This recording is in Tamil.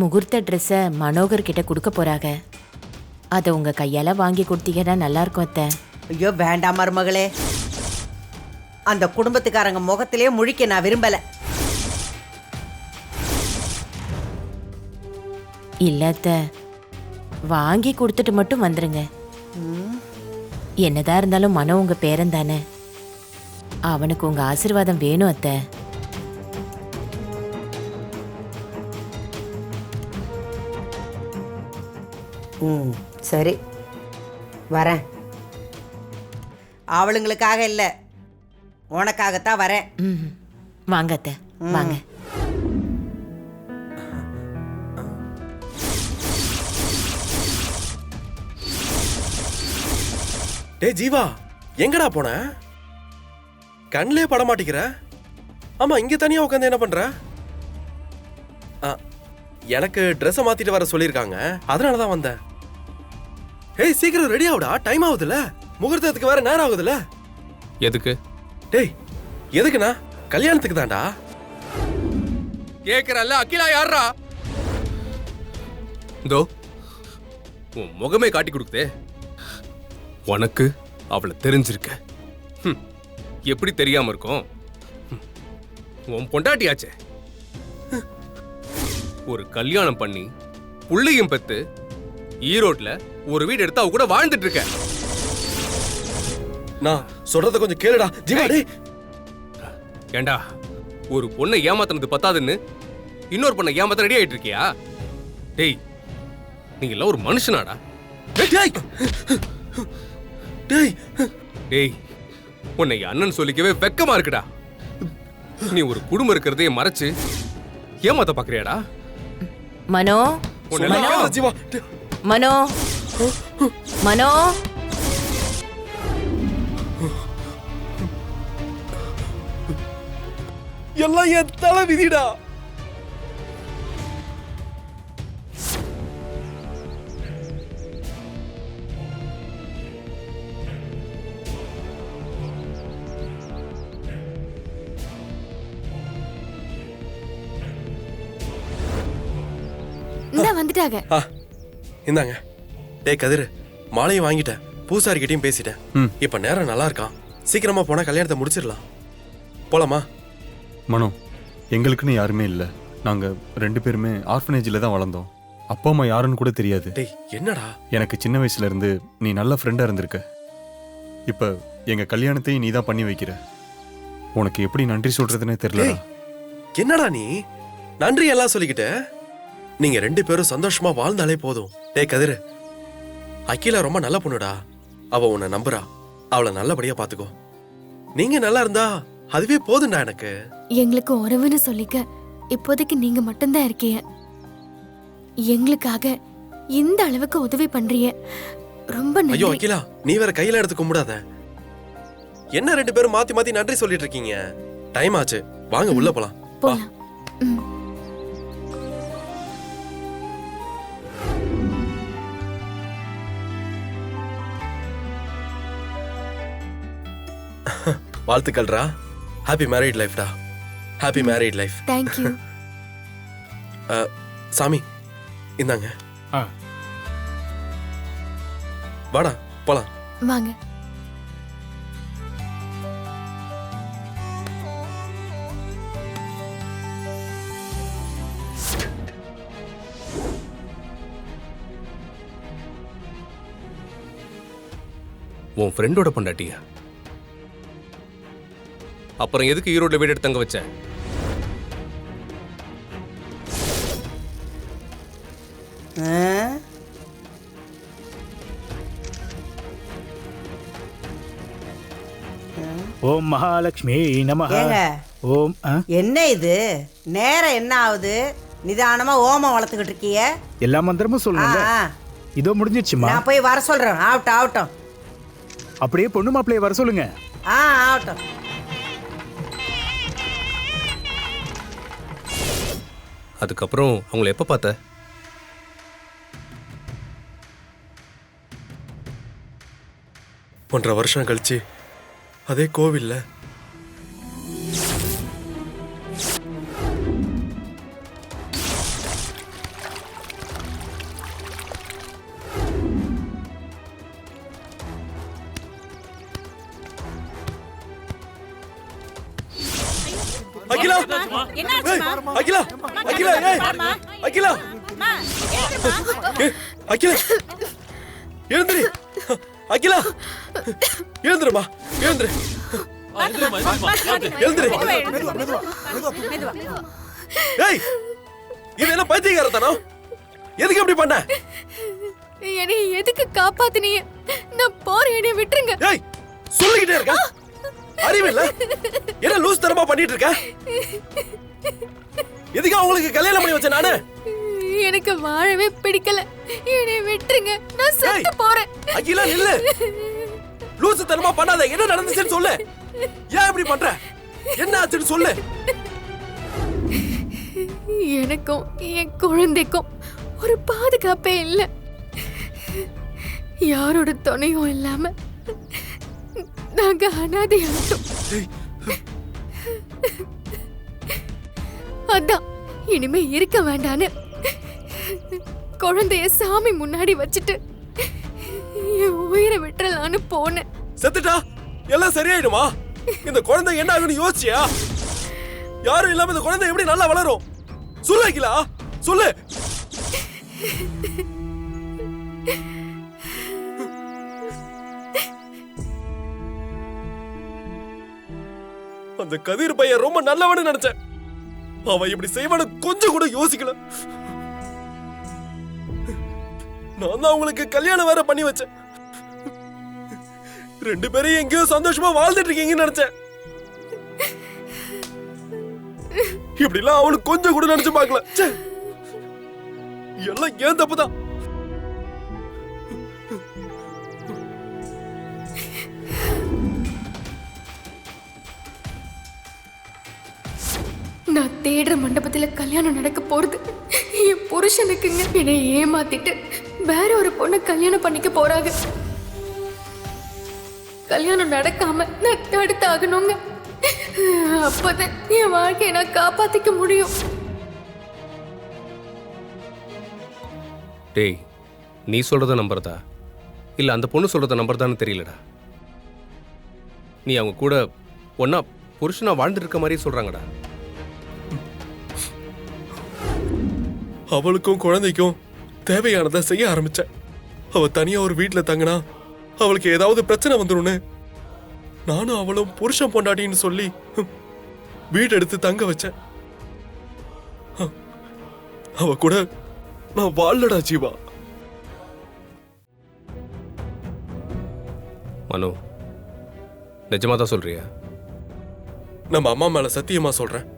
முகூர்த்த ட்ரெஸ்ஸை மனோகர் கிட்ட கொடுக்க போறாங்க. அதை உங்க கையால வாங்கி கொடுத்தீங்கன்னா நல்லா இருக்கும் அத்தை. ஐயோ வேண்டாம் மருமகளே, அந்த குடும்பத்துக்காரங்க முகத்திலே முழிக்க நான் விரும்பல. இல்ல அத்தை, வாங்கி கொடுத்துட்டு மட்டும் வந்துருங்க. என்னதான் இருந்தாலும் மனோ உங்க பேரன் தானே, அவனுக்கு உங்க ஆசீர்வாதம் வேணும் அத்தை. சரி வரேன். அவளுங்களுக்காக இல்ல, உனக்காகத்தான் வரேன். வாங்க அத்தை, வாங்க. டே ஜீவா, எங்கடா போன? கண்ணிலே பட மாட்டேங்கிற. ஆமா, இங்க தனியா உட்காந்து என்ன பண்ற? எனக்கு ட்ரெஸ் மாத்திட்டு வர சொல்லிருக்காங்க, அதனாலதான் வந்தேன். ஏய் சீக்கிரம் ரெடி ஆகுடா, டைம் ஆகுதுல, முகூர்த்தத்துக்கு வேற நேரம் ஆகுதுல. எதுக்கு? டேய் எதுக்குண்ணா? கல்யாணத்துக்கு தான்டா. கேக்குறல்ல, அகிலா யாரா? இதோ உன் முகமே காட்டி கொடுத்தே. உனக்கு அவளை தெரிஞ்சிருக்க. எப்படி தெரியாம இருக்கும்? உன் பொண்டாட்டியாச்சே. ஒரு கல்யாணம் பண்ணி புள்ளையும் பெத்து ஈரோட்ல ஒரு வீடு எடுத்து அவ கூட வாழ்ந்துட்டு இருக்க. நான் சொல்றத கொஞ்சம் கேளுடா ஜீவா. டேய் ஏண்டா, ஒரு பொண்ணை ஏமாத்துனது பத்தாதுன்னு இன்னொரு பொண்ணை ஏமாத்த ரெடி ஆயிட்டு இருக்கியா? டேய், நீங்க எல்லாம் ஒரு மனுஷனாடா? டேய் டேய் டேய், உன்னை அண்ணன் சொல்லிக்கவே வெக்கமா இருக்குடா. நீ ஒரு குடும்பம் இருக்கிறதையே மறைச்சு ஏமாத்த பாக்குறியாடா? மனோ, மனோ, ஜீவா, மனோ, மனோ. எல்லாம் என் தலை விதிடா. இந்த வந்துட்டாங்க. இந்தாங்க. டேய் கதிரு, மாலையும் வாங்கிட்டேன், பூசாரி கிட்டயும் பேசிட்டேன். இப்ப நேரம் நல்லா இருக்கான், சீக்கிரமா போனா கல்யாணத்தை முடிச்சிடலாம். போலாமா? மனோ, எங்களுக்குன்னு யாருமே இல்லை. நாங்கள் 2 பேருமே ஆர்ஃபனேஜில் தான் வளர்ந்தோம். அப்பா அம்மா யாருன்னு கூட தெரியாது. டேய் என்னடா? எனக்கு சின்ன வயசுல இருந்து நீ நல்ல ஃப்ரெண்டாக இருந்திருக்க. இப்போ எங்கள் கல்யாணத்தையும் நீ தான் பண்ணி வைக்கிற. உனக்கு எப்படி நன்றி சொல்றதுன்னே தெரியல. என்னடா நீ நன்றி எல்லாம் சொல்லிக்கிட்ட? நீங்க 2 பேரும் சந்தோஷமா வாழ்ந்தாலே போதும். டேய் கதிரு, அகிலா ரொம்ப நல்ல பொண்ணுடா. அவ உன்னை நம்புறா, அவளை நல்லபடியா பாத்துக்கோ. நீங்க நல்லா இருந்தா அதுவே போதும்டா எனக்கு. எங்களுக்கு உறவுன்னு சொல்லிக்க இப்போதைக்கு நீங்க மட்டும்தான் இருக்கீங்க. எங்களுக்காக இந்த அளவுக்கு உதவி பண்றீங்க, ரொம்ப நன்றி. ஐயோ அகிலா, நீ வேற கையில எடுத்து கும்பிடாத. என்ன 2 பேரும் மாத்தி மாத்தி நன்றி சொல்லிட்டு இருக்கீங்க? டைம் ஆச்சு, வாங்க உள்ள போலாம். போலாம். வாழ்த்துக்கள்ரா. ஹாப்பி மேரிட் லைஃப் டா. Happy married life. Thank you. சாமி இந்தாங்க. வாடா போலாம். வாங்க. உன் ஃப்ரெண்டோட பொண்டாட்டியா? அப்புறம் எதுக்கு ஈரோட்ல வீடு எடுத்து தங்க வச்ச? ஓம் மகாலட்சுமி நமஹ. ஓம். என்ன இது நேரம் என்ன ஆகுது? நிதானமா ஓமம் வளர்த்துக்கிட்டு இருக்கிய? எல்லா மந்திரமும் சொல்லுங்க. இதோ முடிஞ்சிடுச்சுமா. நான் போய் வர சொல்றேன். ஆகட்டும் ஆகட்டும். அப்படியே பொண்ணு மாப்பிள்ளைய வர சொல்லுங்க. ஆகட்டும். அதுக்கப்புறம் அவங்களை எப்ப பார்த்த? ஒன்றரை வருஷம் கழிச்சு அதே கோவில்ல. அகிலா ஏய், அகிலா அகிலா ஏய் அகிலா ஏய், அகிலா எழுந்திரி அகிலா எழுந்திருமா எழுந்திரு எழுந்திரு ஏய் இது என்ன பைத்தியக்காரத்தனம் எதுக்கு இப்படி பண்ண என்னை எதுக்கு காப்பாத்தினீங்க? நான் போறேன், என்னை விட்டுருங்க. ஏய் சொல்லிக்கிட்டே இருக்க அறிவில்ல என்ன லூஸ் தரமா பண்ணிட்டு இருக்க எதுக்கு உங்களுக்கு கல்யாணம் பண்ணி வச்ச நானு எனக்கு வாழவே பிடிக்கல, என்னை விட்டுருங்க. நான் செத்து போறேன். அகிலா நில்லு லூசு தரமா பண்ணாத என்ன நடந்துச்சுன்னு சொல்லு ஏன் இப்படி பண்ற என்ன ஆச்சுன்னு சொல்லு எனக்கும் என் குழந்தைக்கும் ஒரு பாதுகாப்பே இல்லை. யாரோட துணையும் இல்லாம நாங்க அனாதையாட்டோம். அதான் இனிமே இருக்க வேண்டான்னு குழந்தைய சாமி முன்னாடி வச்சுட்டு என் உயிரை விட்டுறலான்னு போனேன். செத்துட்டா எல்லாம் சரியாயிடுமா இந்த குழந்தை என்ன ஆகுன்னு யோசிச்சியா யாரும் இல்லாம இந்த குழந்தை எப்படி நல்லா வளரும் சொல்லு அகிலா சொல்லு அந்த கதிர் பையன் ரொம்ப நல்லவன்னு நினைச்சேன் அவன் இப்படி செய்வான்னு கொஞ்சம் கூட யோசிக்கல நான் தான் உங்களுக்கு கல்யாணம் வேற பண்ணி வச்சேன் 2 பேரும் எங்கேயோ சந்தோஷமா வாழ்ந்துட்டு இருக்கீங்கன்னு நினைச்சேன் இப்படி எல்லாம் அவனுக்கு கொஞ்சம் கூட நினைச்சு பார்க்கல எல்லாம் ஏன் தப்புதான் நான் தேடுற மண்டபத்துல கல்யாணம் நடக்க போறது என் புருஷனுக்குங்க. என்னை ஏமாத்திட்டு வேற ஒரு பொண்ணை கல்யாணம் பண்ணிக்க போறாங்க. கல்யாணம் நடக்காம நான் தடுத்தாகணுங்க. அப்பதான் என் வாழ்க்கையை நான் காப்பாத்திக்க முடியும். டேய் நீ சொல்றத நம்புறதா இல்ல அந்த பொண்ணு சொல்றத நம்புறதான்னு தெரியலடா. நீ அவங்க கூட ஒன்னா புருஷனா வாழ்ந்துட்டு இருக்க மாதிரி சொல்றாங்கடா. அவளுக்கும் குழந்தைக்கும் தேவையானதை செய்ய ஆரம்பிச்சேன். அவ தனியா ஒரு வீட்டுல தங்கினா அவளுக்கு ஏதாவது பிரச்சனை வந்துரும்னு நானும் அவளும் புருஷன் பொண்டாட்டின்னு சொல்லி வீடு எடுத்து தங்க வச்சேன். அவ கூட நான் வாழடா ஜீவா. மனு நிஜமா தான் சொல்றியா? நம்ம அம்மா மேல சத்தியமா சொல்றேன்.